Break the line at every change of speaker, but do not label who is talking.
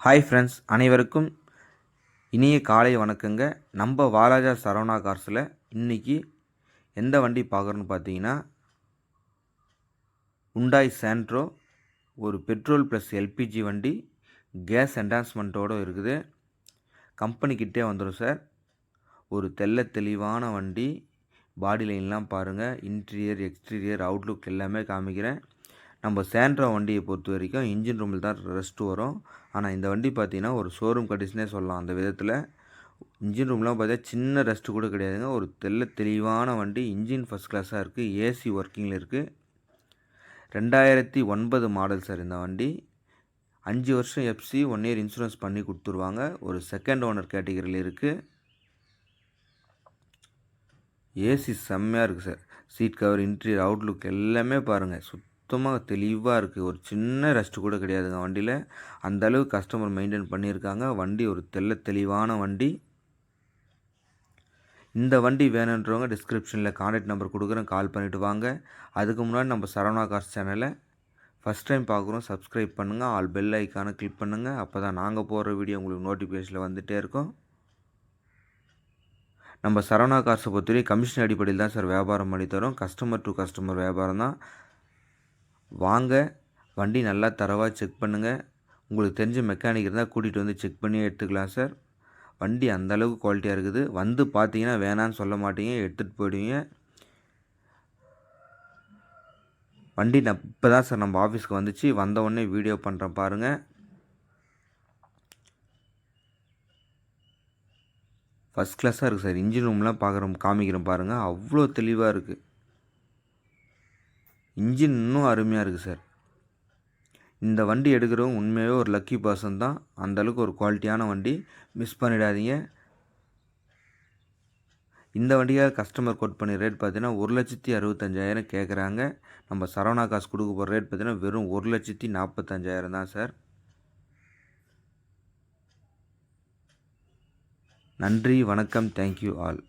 Hi friends, அனைவருக்கும் இனிய காலை வணக்கங்க. நம்ம வாலாஜா சரவணா கார்ஸில் இன்றைக்கி எந்த வண்டி பார்க்குறோன்னு பார்த்தீங்கன்னா, ஹுண்டாய் சாண்ட்ரோ ஒரு பெட்ரோல் ப்ளஸ் எல்பிஜி வண்டி, கேஸ் என்ஹான்ஸ்மெண்ட்டோடு இருக்குது. கம்பெனிக்கிட்டே வந்துடும் சார். ஒரு தெளிவான வண்டி. பாடி லைன்லாம் பாருங்கள், இன்டீரியர் எக்ஸ்டீரியர் அவுட்லுக் எல்லாமே காமிக்கிறேன். நம்ம சாண்ட்ரோ வண்டியை பொறுத்த வரைக்கும் இன்ஜின் ரூமில் தான் ரெஸ்ட்டு வரும். ஆனால் இந்த வண்டி பார்த்திங்கன்னா ஒரு ஷோரூம் கண்டிஷனே சொல்லலாம். அந்த விதத்தில் இன்ஜின் ரூம்லாம் பார்த்தா சின்ன ரெஸ்ட்டு கூட கிடையாதுங்க. ஒரு தெளிவான வண்டி. இன்ஜின் ஃபஸ்ட் கிளாஸாக இருக்குது. ஏசி ஒர்க்கிங்கில் இருக்குது. 2009 மாடல் சார் இந்த வண்டி. 5 வருஷம் எஃப்சி 1 இயர் இன்சூரன்ஸ் பண்ணி கொடுத்துருவாங்க. ஒரு செகண்ட் ஓனர் கேட்டகரியில் இருக்குது. ஏசி செம்மையாக இருக்குது sir. Seat cover interior outlook எல்லாமே பாருங்கள், சுத்தமாக தெளிவாக இருக்குது. ஒரு சின்ன ரெஸ்ட்டு கூட கிடையாதுங்க வண்டியில். அந்தளவு கஸ்டமர் மெயின்டைன் பண்ணியிருக்காங்க. வண்டி ஒரு தெளிவான வண்டி. இந்த வண்டி வேணுன்றவங்க டிஸ்கிரிப்ஷனில் கான்டாக்ட் நம்பர் கொடுக்குறேன், கால் பண்ணிவிட்டு வாங்க. அதுக்கு முன்னாடி நம்ம சரவணா கார்ஸ் சேனலை ஃபஸ்ட் டைம் பார்க்குறோம், சப்ஸ்கிரைப் பண்ணுங்கள். ஆல் பெல் ஐக்கானை கிளிக் பண்ணுங்கள். அப்போ தான் நாங்கள் போடுற வீடியோ உங்களுக்கு நோட்டிஃபிகேஷனில் வந்துகிட்டே இருக்கும். நம்ம சரவணா கார்ஸை பொறுத்தவரைக்கும் கமிஷன் அடிப்படையில் தான் சார் வியாபாரம் பண்ணி தரோம். கஸ்டமர் டு கஸ்டமர் வியாபாரம் தான். வாங்க, வண்டி நல்லா தரவாக செக் பண்ணுங்கள். உங்களுக்கு தெரிஞ்ச மெக்கானிக் இருந்தால் கூட்டிகிட்டு வந்து செக் பண்ணி எடுத்துக்கலாம் சார். வண்டி அந்தளவுக்கு குவாலிட்டியாக இருக்குது. வந்து பார்த்தீங்கன்னா வேணான்னு சொல்ல மாட்டீங்க, எடுத்துகிட்டு போயிடுவீங்க. வண்டி இப்போ தான் சார் நம்ம ஆஃபீஸ்க்கு வந்துச்சு. வந்த உடனே வீடியோ பண்ணுறேன் பாருங்கள். ஃபஸ்ட் கிளாஸாக இருக்குது சார். இன்ஜின் ரூம்லாம் காமிக்கிறேன் பாருங்கள். அவ்வளோ தெளிவாக இருக்குது. இன்ஜின் இன்னும் அருமையாக இருக்குது சார். இந்த வண்டி எடுக்கிறவங்க உண்மையாகவே ஒரு லக்கி பர்சன் தான். அந்தளவுக்கு ஒரு குவாலிட்டியான வண்டி. மிஸ் பண்ணிடாதீங்க. இந்த வண்டியாக கஸ்டமர் கோட் பண்ணி ரேட் பார்த்தீங்கன்னா 1,65,000 கேட்குறாங்க. நம்ம சரவணா காசு கொடுக்க போகிற ரேட் பார்த்தீங்கன்னா வெறும் 1,45,000 தான் சார். நன்றி, வணக்கம், தேங்க்யூ ஆல்.